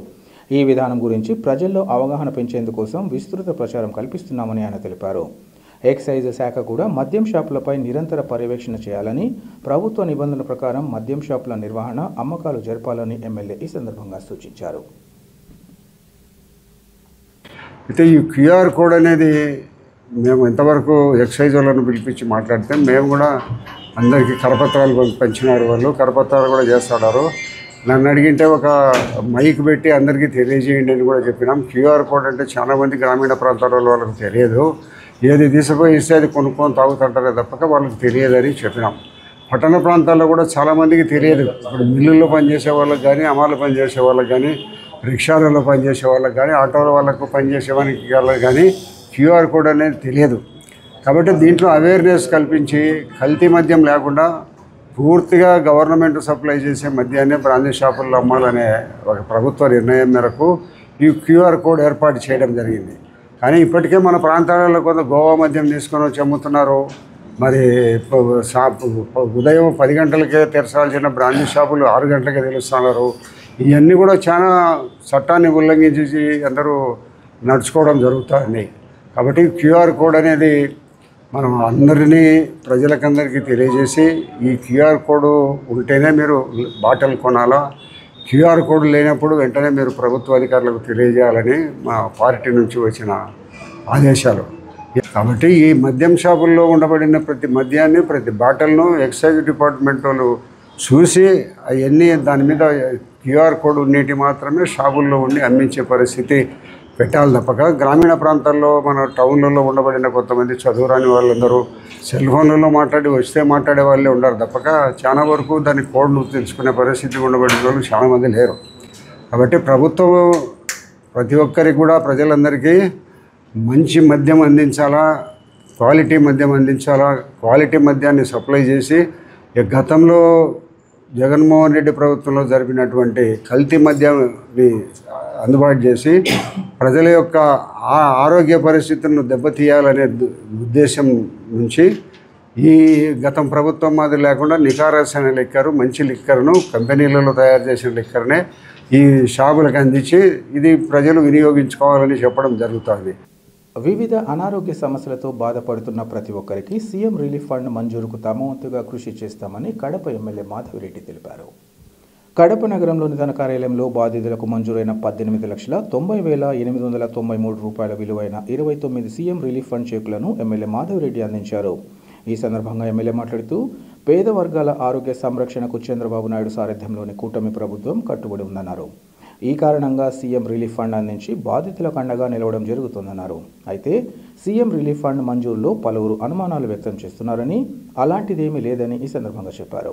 ఈ విధానం గురించి ప్రజల్లో అవగాహన పెంచేందుకోసం విస్తృత ప్రచారం కల్పిస్తున్నామని ఆయన తెలిపారు. ఎక్సైజ్ శాఖ కూడా మద్యం షాపులపై నిరంతర పర్యవేక్షణ చేయాలని, ప్రభుత్వ నిబంధనల ప్రకారం మద్యం షాపుల నిర్వహణ, అమ్మకాలు జరపాలని ఎమ్మెల్యే ఈ సందర్భంగా సూచించారు. అయితే ఈ QR కోడ్ అనేది మేము ఇంతవరకు ఎక్సైజ్ వాళ్ళను పిలిపించి మాట్లాడితే మేము కూడా అందరికీ కరపత్రాలు పంచినారు. వాళ్ళు కరపత్రాలు కూడా చేస్తున్నారు. నన్ను అడిగింటే ఒక మైక్ పెట్టి అందరికీ తెలియజేయండి అని కూడా చెప్పినాం. QR కోడ్ అంటే చాలామంది గ్రామీణ ప్రాంతాల వాళ్ళకు తెలియదు. ఏది తీసుకుపోయి ఇస్తే అది కొనుక్కొని తాగుతుంటారే తప్పక వాళ్ళకి తెలియదని చెప్పినాం. పట్టణ ప్రాంతాల్లో కూడా చాలామందికి తెలియదు. ఇప్పుడు మిల్లుల్లో పనిచేసే వాళ్ళకి కానీ, అమ్మాయిలు పనిచేసే వాళ్ళకి కానీ, రిక్షాలలో పనిచేసే వాళ్ళకి కానీ, ఆటోల వాళ్ళకు పనిచేసే వాళ్ళకి కానీ QR కోడ్ అనేది తెలియదు. కాబట్టి దీంట్లో అవేర్నెస్ కల్పించి కల్తీ మద్యం లేకుండా పూర్తిగా గవర్నమెంట్ సప్లై చేసే మద్యాన్ని బ్రాందీ షాపుల్లో అమ్మాలనే ఒక ప్రభుత్వ నిర్ణయం మేరకు ఈ QR కోడ్ ఏర్పాటు చేయడం జరిగింది. కానీ ఇప్పటికే మన ప్రాంతాలలో కొంత గోవా మద్యం తీసుకొని వచ్చి అమ్ముతున్నారు. మరి ఉదయం 10 గంటలకే తెరచాల్సిన బ్రాందీ షాపులు 6 గంటలకే తెలుస్తున్నారు. ఇవన్నీ కూడా చాలా చట్టాన్ని ఉల్లంఘించి అందరూ నడుచుకోవడం జరుగుతుంది. కాబట్టి QR కోడ్ అనేది మనం అందరినీ ప్రజలకందరికీ తెలియజేసి ఈ QR కోడ్ ఉంటేనే మీరు బాటిల్ కొనాలా, QR కోడ్ లేనప్పుడు వెంటనే మీరు ప్రభుత్వ అధికారులకు తెలియజేయాలని మా పార్టీ నుంచి వచ్చిన ఆదేశాలు. కాబట్టి ఈ మద్యం షాపుల్లో ఉండబడిన ప్రతి మద్యాన్ని, ప్రతి బాటిల్ను ఎక్సైజ్ డిపార్ట్మెంట్ వాళ్ళు చూసి అవన్నీ దాని మీద QR కోడ్ ఉన్నటి మాత్రమే షాపుల్లో ఉండి అమ్మించే పరిస్థితి పెట్టాలి తప్పక గ్రామీణ ప్రాంతాల్లో మన టౌన్లలో ఉండబడిన కొంతమంది చదువురాని వాళ్ళందరూ సెల్ ఫోన్లలో మాట్లాడే వాళ్ళే ఉండరు తప్పక చాలా వరకు దాని కోడ్ను తెలుసుకునే పరిస్థితి ఉండబడిన వాళ్ళు చాలామంది లేరు. కాబట్టి ప్రభుత్వం ప్రతి ఒక్కరికి కూడా ప్రజలందరికీ మంచి మద్యం అందించాలా, క్వాలిటీ మద్యం అందించాలా, క్వాలిటీ మద్యాన్ని సప్లై చేసి గతంలో జగన్మోహన్ రెడ్డి ప్రభుత్వంలో జరిపినటువంటి కల్తీ మద్యాన్ని అందుబాటు చేసి ప్రజల యొక్క ఆరోగ్య పరిస్థితులను దెబ్బతీయాలనే ఉద్దేశం నుంచి ఈ గతం ప్రభుత్వం మాదిరి లేకుండా నికారసైన లిక్కరు, మంచి లిక్కర్ను కంపెనీలలో తయారు చేసిన లిక్కర్నే ఈ షాపులకు అందించి ఇది ప్రజలు వినియోగించుకోవాలని చెప్పడం జరుగుతుంది. వివిధ అనారోగ్య సమస్యలతో బాధపడుతున్న ప్రతి ఒక్కరికి సీఎం రిలీఫ్ ఫండ్ మంజూరుకు తమ వంతుగా కృషి చేస్తామని కడప ఎమ్మెల్యే మాధవిరెడ్డి తెలిపారు. కడప నగరంలోని తన కార్యాలయంలో బాధితులకు మంజూరైన 18,90,893 రూపాయల విలువైన 29 సీఎం రిలీఫ్ ఫండ్ చెక్కులను ఎమ్మెల్యే మాధవిరెడ్డి అందించారు. ఈ సందర్భంగా ఎమ్మెల్యే మాట్లాడుతూ పేద వర్గాల ఆరోగ్య సంరక్షణకు చంద్రబాబు నాయుడు సారథ్యంలోని కూటమి ప్రభుత్వం కట్టుబడి ఉందన్నారు. ఈ కారణంగా సీఎం రిలీఫ్ ఫండ్ అందించి బాధితులకు అండగా నిలవడం జరుగుతుందన్నారు. అయితే సీఎం రిలీఫ్ ఫండ్ మంజూరులో పలువురు అనుమానాలు వ్యక్తం చేస్తున్నారని, అలాంటిదేమీ లేదని ఈ సందర్భంగా చెప్పారు.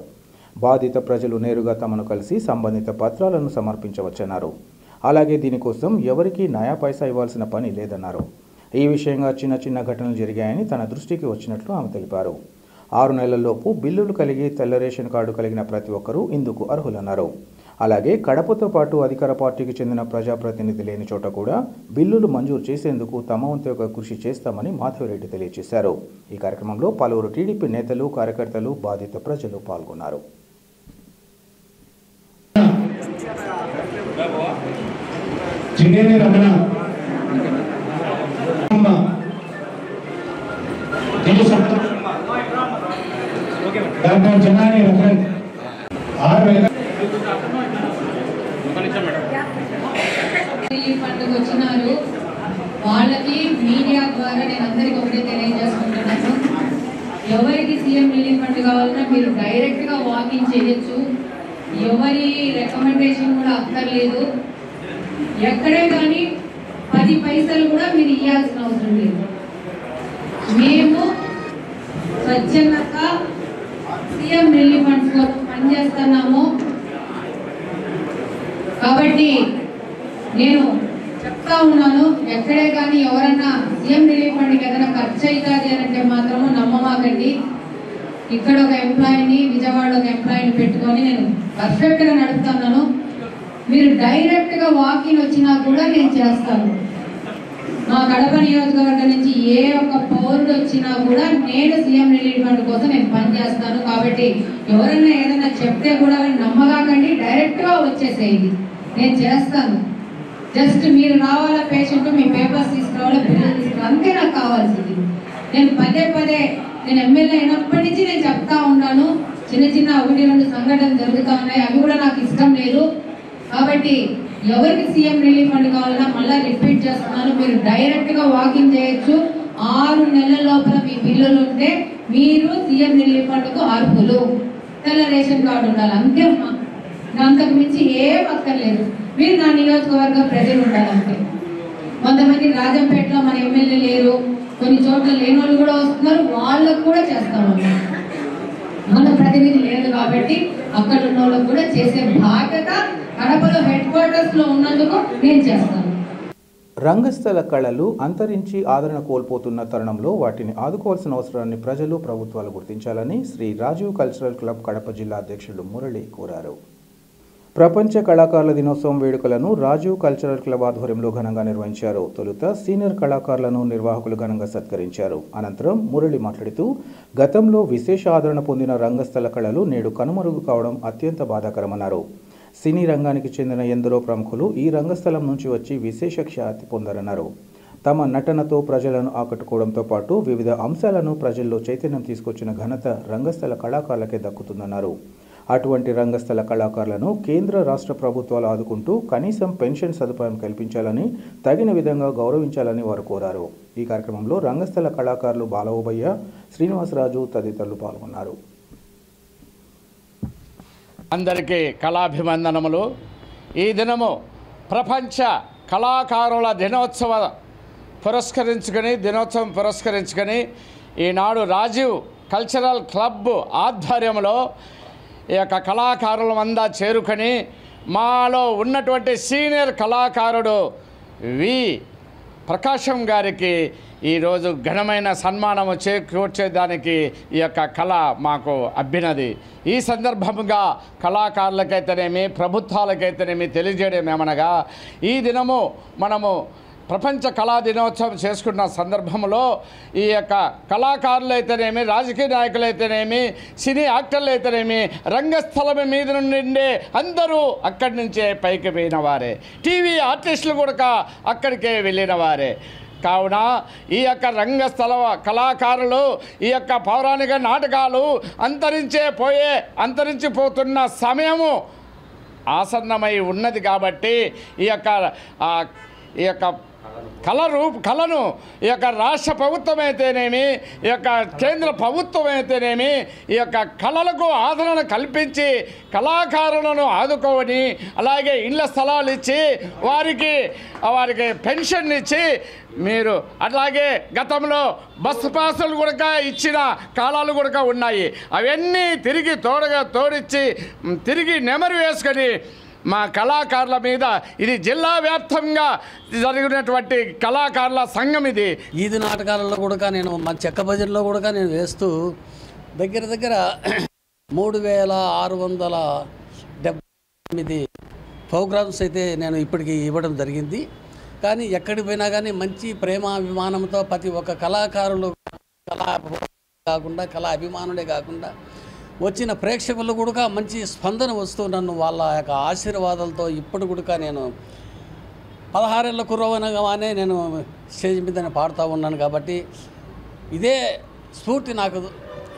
బాధిత ప్రజలు నేరుగా తమను కలిసి సంబంధిత పత్రాలను సమర్పించవచ్చన్నారు. అలాగే దీనికోసం ఎవరికీ నయా పైసా ఇవ్వాల్సిన పని లేదన్నారు. ఈ విషయంగా చిన్న ఘటనలు జరిగాయని తన దృష్టికి వచ్చినట్లు ఆమె తెలిపారు. 6 నెలల్లోపు బిల్లులు కలిగి తెల్ల రేషన్ కార్డు కలిగిన ప్రతి ఒక్కరూ ఇందుకు అర్హులన్నారు. అలాగే కడపతో పాటు అధికార పార్టీకి చెందిన ప్రజాప్రతినిధి లేని చోట కూడా బిల్లులు మంజూరు చేసేందుకు తమ వంతుగా కృషి చేస్తామని మాధవిరెడ్డి తెలియజేశారు. ఈ కార్యక్రమంలో పలువురు టీడీపీ నేతలు, కార్యకర్తలు, బాధిత ప్రజలు పాల్గొన్నారు. పండుగ వచ్చినారు వాళ్ళకి మీడియా ద్వారా నేను అందరికి ఒకటే తెలియజేసుకుంటున్నాను. ఎవరికి సీఎం రిలీఫ్ ఫండ్ కావాలన్నా మీరు డైరెక్ట్గా వాకింగ్ చేయొచ్చు. ఎవరి రికమెండేషన్ కూడా అక్కర్లేదు. ఎక్కడే కానీ 10 పైసలు కూడా మీరు ఇవ్వాల్సిన అవసరం లేదు. మేము స్వచ్ఛందంగా సీఎం రిలీఫ్ ఫండ్స్ కోసం పనిచేస్తున్నాము. కాబట్టి నేను చెప్తా ఉన్నాను, ఎక్కడే కానీ ఎవరన్నా సీఎం రిలీఫ్ ఫండ్కి ఏదైనా ఖర్చు అవుతుంది అని అంటే మాత్రము నమ్మమాకండి. ఇక్కడ ఒక ఎంప్లాయీని, విజయవాడలో ఒక ఎంప్లాయీని పెట్టుకొని నేను పర్ఫెక్ట్గా నడుపుతున్నాను. మీరు డైరెక్ట్గా వాకింగ్ వచ్చినా కూడా నేను చేస్తాను. మా కడప నియోజకవర్గం నుంచి ఏ ఒక్క పౌరుడు వచ్చినా కూడా నేను సీఎం రిలీఫ్ ఫండ్ కోసం నేను పనిచేస్తాను. కాబట్టి ఎవరైనా ఏదైనా చెప్తే కూడా నమ్మగాకండి, డైరెక్ట్గా వచ్చేసేది నేను చేస్తాను. జస్ట్ మీరు రావాలా, పేషెంట్ మీ పేపర్స్ తీసుకురావాలా, బిల్లు తీసుకురావాలి, అంతే నాకు కావాల్సింది. నేను పదే పదే నేను ఎమ్మెల్యే అయినప్పటి నుంచి నేను చెప్తా ఉన్నాను. చిన్న చిన్న 1-2 సంఘటనలు జరుగుతూ ఉన్నాయి, అవి కూడా నాకు ఇష్టం లేదు. కాబట్టి ఎవరికి సీఎం రిలీఫ్ ఫండ్ కావాలన్నా మళ్ళీ రిపీట్ చేస్తున్నాను, మీరు డైరెక్ట్గా వాకింగ్ చేయొచ్చు. 6 నెలల లోపల మీ బిల్లులు ఉంటే మీరు సీఎం రిలీఫ్ ఫండ్కు అర్హులు. తెల్ల రేషన్ కార్డు ఉండాలి, అంతే అమ్మా. అంతకు మించి ఏం అక్కర్లేదు. మీరు నా నియోజకవర్గ ప్రజలు ఉండాలంటే. కొంతమంది రాజంపేటలో మన ఎమ్మెల్యే లేరు, కొన్ని చోట్ల లేని వాళ్ళు కూడా వస్తున్నారు, వాళ్ళకు కూడా చేస్తాము. మన ప్రతినిధి లేదు కాబట్టి అక్కడ ఉన్న వాళ్ళకు కూడా చేసే బాధ్యత కడపలో హెడ్ క్వార్టర్స్ లో ఉన్నందుకు నేను చేస్తాను. రంగస్థల కళలు అంతరించి ఆదరణ కోల్పోతున్న తరుణంలో వాటిని ఆదుకోవాల్సిన అవసరాన్ని ప్రజలు, ప్రభుత్వాలు గుర్తించాలని శ్రీ రాజీవ్ కల్చరల్ క్లబ్ కడప జిల్లా అధ్యక్షుడు మురళి కోరారు. ప్రపంచ కళాకారుల దినోత్సవం వేడుకలను రాజీవ్ కల్చరల్ క్లబ్ ఆధ్వర్యంలో ఘనంగా నిర్వహించారు. తొలుత సీనియర్ కళాకారులను నిర్వాహకులు ఘనంగా సత్కరించారు. అనంతరం మురళి మాట్లాడుతూ, గతంలో విశేష ఆదరణ పొందిన రంగస్థల కళలు నేడు కనుమరుగు కావడం అత్యంత బాధాకరమన్నారు. సినీ రంగానికి చెందిన ఎందరో ప్రముఖులు ఈ రంగస్థలం నుంచి వచ్చి విశేష ఖ్యాతి పొందారన్నారు. తమ నటనతో ప్రజలను ఆకట్టుకోవడంతో పాటు వివిధ అంశాలను ప్రజల్లో చైతన్యం తీసుకొచ్చిన ఘనత రంగస్థల కళాకారులకే దక్కుతుందన్నారు. అటువంటి రంగస్థల కళాకారులను కేంద్ర, రాష్ట్ర ప్రభుత్వాలు ఆదుకుంటూ కనీసం పెన్షన్ సదుపాయం కల్పించాలని, తగిన విధంగా గౌరవించాలని వారు కోరారు. ఈ కార్యక్రమంలో రంగస్థల కళాకారులు బాలవోబయ్య, శ్రీనివాసరాజు తదితరులు పాల్గొన్నారు. అందరికీ కళాభివందనములు. ఈ దినము ప్రపంచ కళాకారుల దినోత్సవం పురస్కరించుకొని ఈనాడు రాజీవ్ కల్చరల్ క్లబ్ ఆధ్వర్యంలో ఈ యొక్క కళాకారులమందా చేరుకొని మాలో ఉన్నటువంటి సీనియర్ కళాకారుడు వి ప్రకాశం గారికి ఈరోజు ఘనమైన సన్మానము చేకూర్చేదానికి ఈ యొక్క కళ మాకు అబ్బినది. ఈ సందర్భంగా కళాకారులకైతేనేమి, ప్రభుత్వాలకైతేనేమి తెలియజేయడం ఏమనగా, ఈ దినము మనము ప్రపంచ కళా దినోత్సవం చేసుకున్న సందర్భంలో ఈ యొక్క కళాకారులు అయితేనేమి, రాజకీయ నాయకులు అయితేనేమి, సినీ యాక్టర్లు అయితేనేమి, రంగస్థలం మీద నుండి అందరూ అక్కడి నుంచే పైకి పోయిన వారే, టీవీ ఆర్టిస్టులు కూడా అక్కడికే వెళ్ళిన వారే. కావున ఈ యొక్క రంగస్థల కళాకారులు, ఈ యొక్క పౌరాణిక నాటకాలు అంతరించిపోతున్న సమయము ఆసన్నమై ఉన్నది. కాబట్టి ఈ యొక్క కళను ఈ యొక్క రాష్ట్ర ప్రభుత్వం అయితేనేమి, ఈ యొక్క కేంద్ర ప్రభుత్వం అయితేనేమి ఈ యొక్క కళలకు ఆదరణ కల్పించి కళాకారులను ఆదుకోవని, అలాగే ఇళ్ల స్థలాలు ఇచ్చి వారికి పెన్షన్ ఇచ్చి, మీరు అట్లాగే గతంలో బస్సు పాసులు కూడా ఇచ్చిన కాలాలు కూడా ఉన్నాయి. అవన్నీ తిరిగి తోడిచ్చి తిరిగి నెమరు వేసుకొని మా కళాకారుల మీద, ఇది జిల్లా వ్యాప్తంగా జరిగినటువంటి కళాకారుల సంఘం ఇది. ఈది నాటకాలలో కూడా నేను మా చెక్క బజెట్లో కూడా నేను వేస్తూ దగ్గర 3678 ప్రోగ్రామ్స్ అయితే నేను ఇప్పటికి ఇవ్వడం జరిగింది. కానీ ఎక్కడికి పోయినా కానీ మంచి ప్రేమాభిమానంతో ప్రతి ఒక్క కళాకారులు కళా అభిమానుడే కాకుండా వచ్చిన ప్రేక్షకులు కూడా మంచి స్పందన వస్తూ నన్ను వాళ్ళ యొక్క ఆశీర్వాదాలతో ఇప్పుడు కూడా నేను 16 ఏళ్ళ కుర్రవనగానే నేను స్టేజ్ మీద పాడుతూ ఉన్నాను. కాబట్టి ఇదే స్ఫూర్తి నాకు,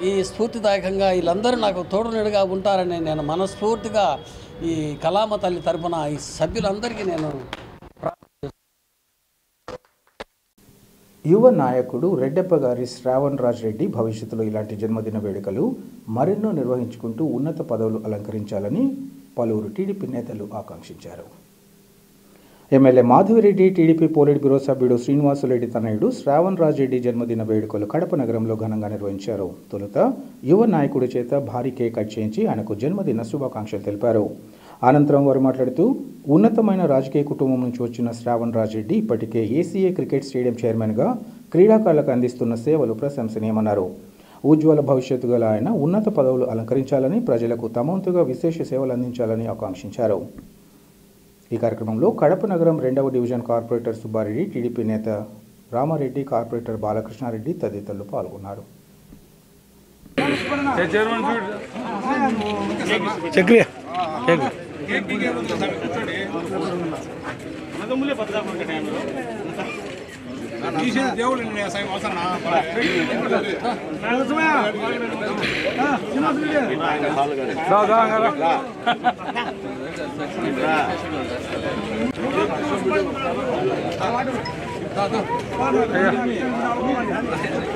ఈ స్ఫూర్తిదాయకంగా వీళ్ళందరూ నాకు తోడునీడుగా ఉంటారని నేను మనస్ఫూర్తిగా ఈ కళామ తల్లి తరపున ఈ సభ్యులందరికీ నేను యువ నాయకుడు రెడ్డప్ప గారి శ్రావణ్ రాజ్ రెడ్డి భవిష్యత్తులో ఇలాంటి జన్మదిన వేడుకలు మరెన్నో నిర్వహించుకుంటూ ఉన్నత పదవులు అలంకరించాలని పలువురు టీడీపీ నేతలు ఆకాంక్షించారు. MLA Madhavi Reddy, TDP polit bureau సభ్యుడు శ్రీనివాసరెడ్డి తనయుడు శ్రావణ్ రాజ్ రెడ్డి జన్మదిన వేడుకలు కడప నగరంలో ఘనంగా నిర్వహించారు. తొలుత యువ నాయకుడి చేత భారీ కేక్ కట్ చేయించి ఆయనకు జన్మదిన శుభాకాంక్షలు తెలిపారు. అనంతరం వారు మాట్లాడుతూ, ఉన్నతమైన రాజకీయ కుటుంబం నుంచి వచ్చిన శ్రావణ్ రాజ్ రెడ్డి ఇప్పటికే ఏసీఏ క్రికెట్ స్టేడియం చైర్మన్గా క్రీడాకారులకు అందిస్తున్న సేవలు ప్రశంసనీయమన్నారు. ఉజ్వల భవిష్యత్తు గల ఆయన ఉన్నత పదవులు అలంకరించాలని, ప్రజలకు తమ వంతుగా విశేష సేవలు అందించాలని ఆకాంక్షించారు. ఈ కార్యక్రమంలో కడప నగరం 2వ డివిజన్ కార్పొరేటర్ సుబ్బారెడ్డి, టీడీపీ నేత రామారెడ్డి, కార్పొరేటర్ బాలకృష్ణారెడ్డి తదితరులు పాల్గొన్నారు.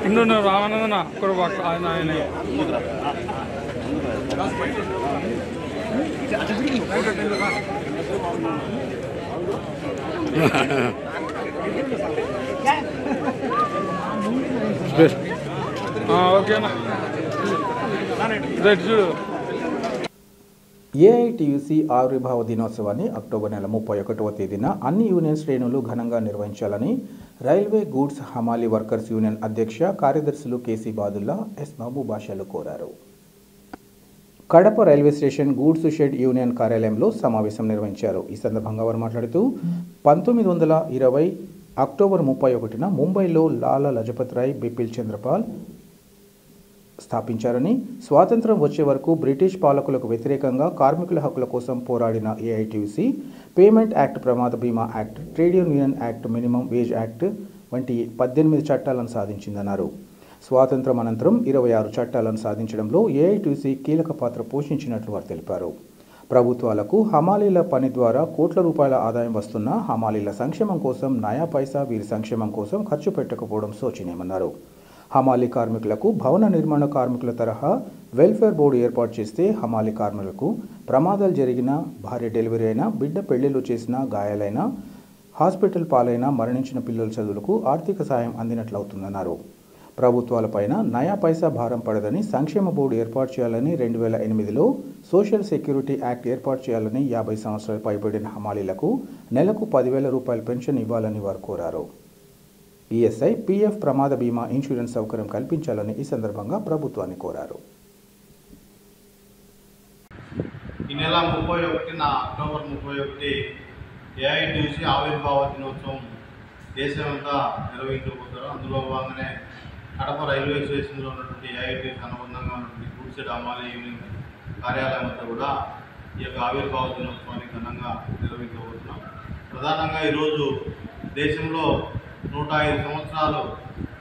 ಇನ್ನೊಂದು ರಾಮನಂದನ ಕೊಡ್ಬೇಕು ఆయన ఓకేనా చూడు. ఏఐటీయూసీ ఆవిర్భావ దినోత్సవాన్ని అక్టోబర్ నెల 31వ తేదీన అన్ని యూనియన్ శ్రేణులు ఘనంగా నిర్వహించాలని రైల్వే గూడ్స్ హమాలీ వర్కర్స్ యూనియన్ అధ్యక్ష కార్యదర్శులు కేసీ బాదుల్లా, ఎస్ మహబూబ్ బాషాలు కోరారు. Kadapa railway station goods shed union కార్యాలయంలో సమావేశం నిర్వహించారు. ఈ సందర్భంగా వారు మాట్లాడుతూ 1920 అక్టోబర్ 31న ముంబైలో లాలా లజపత్ రాయ్, బిపిన్ చంద్రపాల్ స్థాపించారని, స్వాతంత్రం వచ్చే వరకు బ్రిటిష్ పాలకులకు వ్యతిరేకంగా కార్మికుల హక్కుల కోసం పోరాడిన ఏఐటీయూసీ పేమెంట్ యాక్ట్, ప్రమాద బీమా act, trade union act, minimum wage act వంటి 18 చట్టాలను సాధించిందన్నారు. స్వాతంత్రం అనంతరం 26 చట్టాలను సాధించడంలో ఏఐటీయూసీ కీలక పాత్ర పోషించినట్లు వారు తెలిపారు. ప్రభుత్వాలకు హమాలీల పని ద్వారా కోట్ల రూపాయల ఆదాయం వస్తున్న హమాలీల సంక్షేమం కోసం నయా పైసా వీరి సంక్షేమం కోసం ఖర్చు పెట్టకపోవడం శోచనీయమన్నారు. హమాలీ కార్మికులకు భవన నిర్మాణ కార్మికుల తరహా వెల్ఫేర్ బోర్డు ఏర్పాటు చేస్తే హమాలీ కార్మికులకు ప్రమాదాలు జరిగినా, భార్య డెలివరీ అయినా, బిడ్డ పెళ్లిళ్ళు చేసినా, గాయాలైనా, హాస్పిటల్ పాలైనా, మరణించిన పిల్లల చదువులకు ఆర్థిక సాయం అందినట్లవుతుందన్నారు. ప్రభుత్వాలపైన నయా పైసా భారం పడదని సంక్షేమ బోర్డు ఏర్పాటు చేయాలని, 2008లో సోషల్ సెక్యూరిటీ యాక్ట్ ఏర్పాటు చేయాలని, 50 సంవత్సరాలు పైబడిన హమాలీలకు నెలకు 10,000 రూపాయల పెన్షన్ ఇవ్వాలని వారు కోరారు. ఈఎస్ఐ, పీఎఫ్, ప్రమాద బీమా ఇన్సూరెన్స్ సౌకర్యం కల్పించాలని ఈ సందర్భంగా ప్రభుత్వాన్ని కోరారు. ఈ నెల 31న అక్టోబర్ 31 ఏఐటీయూసీ ఆవిర్భావ దినోత్సవం దేశమంతా నిర్వహించబోతారు. అందులో భాగంగానే కడప రైల్వే స్టేషన్లో ఉన్నటువంటి ఏఐటీయూసీ అనుబంధంగా ఉన్నటువంటి గూడ్స్ షెడ్ హమాలీ యూనియన్ కార్యాలయం అంతా కూడా ఈ యొక్క ఆవిర్భావ దినోత్సవాన్ని ఘనంగా నిర్వహించబోతున్నాం. ప్రధానంగా ఈరోజు దేశంలో 105 సంవత్సరాలు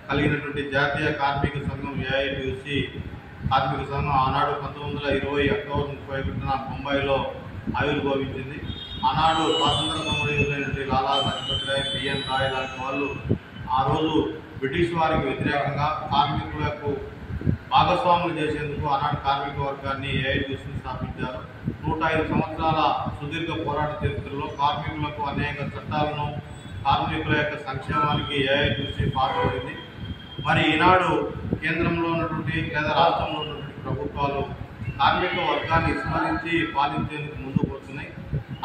కలిగినటువంటి జాతీయ కార్మిక సంఘం ఏఐటీయూసీ కార్మిక సంఘం ఆనాడు 1920 అక్టోబర్ 31న ముంబైలో ఆవిర్భవించింది. ఆనాడు స్వాతంత్ర సమరయోధులైనటువంటి లాలా లజపత్ రాయ్, బిఎన్ రాయ్ లాంటి వాళ్ళు ఆ రోజు బ్రిటిష్ వారికి వ్యతిరేకంగా కార్మికులకు భాగస్వాములు చేసేందుకు ఆనాడు కార్మిక వర్గాన్ని ఏఐటీయూసీని స్థాపించారు. 105 సంవత్సరాల సుదీర్ఘ పోరాట చరిత్రలో కార్మికులకు అనేక చట్టాలను, కార్మికుల యొక్క సంక్షేమానికి ఏఐటీయూసీ పాల్పడింది. మరి ఈనాడు కేంద్రంలో ఉన్నటువంటి లేదా రాష్ట్రంలో ఉన్నటువంటి ప్రభుత్వాలు కార్మిక వర్గాన్ని విస్మరించి పాలించేందుకు ముందుకు వస్తున్నాయి.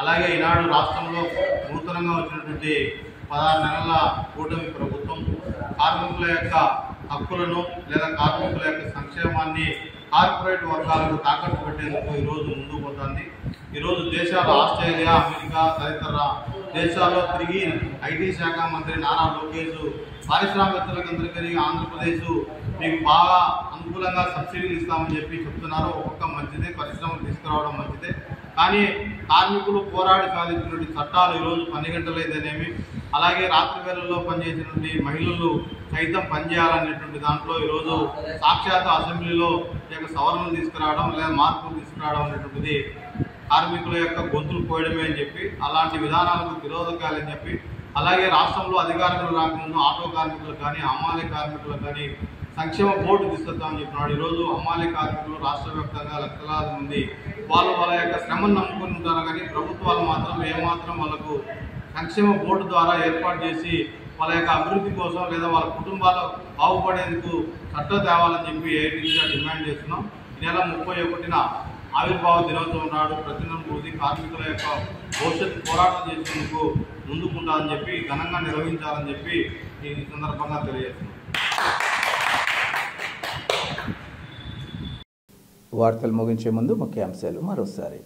అలాగే ఈనాడు రాష్ట్రంలో నూతనంగా వచ్చినటువంటి 16 నెలల కూటమి ప్రభుత్వం కార్మికుల యొక్క హక్కులను లేదా కార్మికుల యొక్క సంక్షేమాన్ని కార్పొరేట్ వర్గాలకు తాకట్టు పెట్టేందుకు ఈరోజు ముందుకు పోతుంది. ఈరోజు దేశాలు ఆస్ట్రేలియా, అమెరికా తదితర దేశాల్లో తిరిగి ఐటీ శాఖ మంత్రి నారా లోకేష్ పారిశ్రామికవేత్తలందరికీ ఆంధ్రప్రదేశ్ మీకు బాగా అనుకూలంగా సబ్సిడీలు ఇస్తామని చెప్పి చెప్తున్నారు. ఒక్కొక్క మంచిదే, పరిశ్రమలు తీసుకురావడం మంచిదే. కానీ కార్మికులు పోరాడి సాధించినటువంటి చట్టాలు ఈరోజు 10 గంటలైతేనేమి, అలాగే రాత్రి వేళల్లో పనిచేసినటువంటి మహిళలు సైతం పనిచేయాలనేటువంటి దాంట్లో ఈరోజు సాక్షాత్ అసెంబ్లీలో సవరణలు తీసుకురావడం లేదా మార్పులు తీసుకురావడం అనేటువంటిది కార్మికుల యొక్క గొంతులు పోయడమే అని చెప్పి, అలాంటి విధానాలకు విరోధకాలని చెప్పి, అలాగే రాష్ట్రంలో అధికారులు రాకముందు ఆటో కార్మికులకు కానీ, హమాలీ కార్మికులకు కానీ సంక్షేమ బోర్డు తీసుకొస్తామని చెప్పినాడు. ఈరోజు హమాలీ కార్మికులు రాష్ట్ర వ్యాప్తంగా లక్షలాది మంది వాళ్ళ యొక్క శ్రమను నమ్ముకుని ఉంటారు. కానీ ప్రభుత్వాలు మాత్రం ఏమాత్రం వాళ్ళకు సంక్షేమ బోర్డు ద్వారా ఏర్పాటు చేసి వాళ్ళ యొక్క అభివృద్ధి కోసం లేదా వాళ్ళ కుటుంబాలు బాగుపడేందుకు చట్టం తేవాలని చెప్పి ఏఐటీయూసీగా డిమాండ్ చేస్తున్నాం. ఈ నెల 31న ఆవిర్భావ దినోత్సవం నాడు ప్రతిరోజు కార్మికుల యొక్క భవిష్యత్తు పోరాటం చేసేందుకు ముందుకుంటారని చెప్పి, ఘనంగా నిర్వహించాలని చెప్పి ఈ సందర్భంగా తెలియజేస్తున్నాం. వార్తలు ముగించే ముందు ముఖ్యాంశాలు మరోసారి.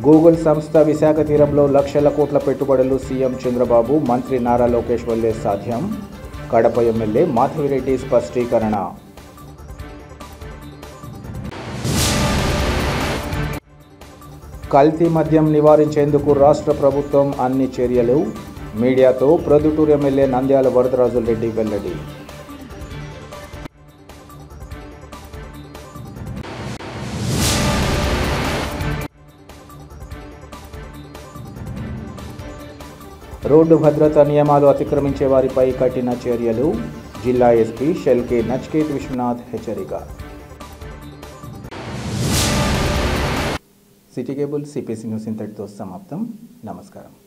గూగుల్ సంస్థ విశాఖ తీరంలో లక్షల కోట్ల పెట్టుబడులు సీఎం చంద్రబాబు, మంత్రి నారా లోకేష్ వల్లే సాధ్యం. కడప ఎమ్మెల్యే మాధవిరెడ్డి స్పష్టీకరణ. కల్తీ మద్యం నివారించేందుకు రాష్ట్ర ప్రభుత్వం అన్ని చర్యలు. మీడియాతో ప్రొద్దుటూరు ఎమ్మెల్యే నంద్యాల వరదరాజులరెడ్డి వెల్లడి. రోడ్డు భద్రతా నియమాలు అతిక్రమించే వారిపై కఠిన చర్యలు. జిల్లా ఎస్పీ షెల్కే నచ్కేత్ విశ్వనాథ్ హెచ్చరిక. సిటీ కేబుల్ సిపిసి న్యూస్ ఇంతటితో సమాప్తం. నమస్కారం.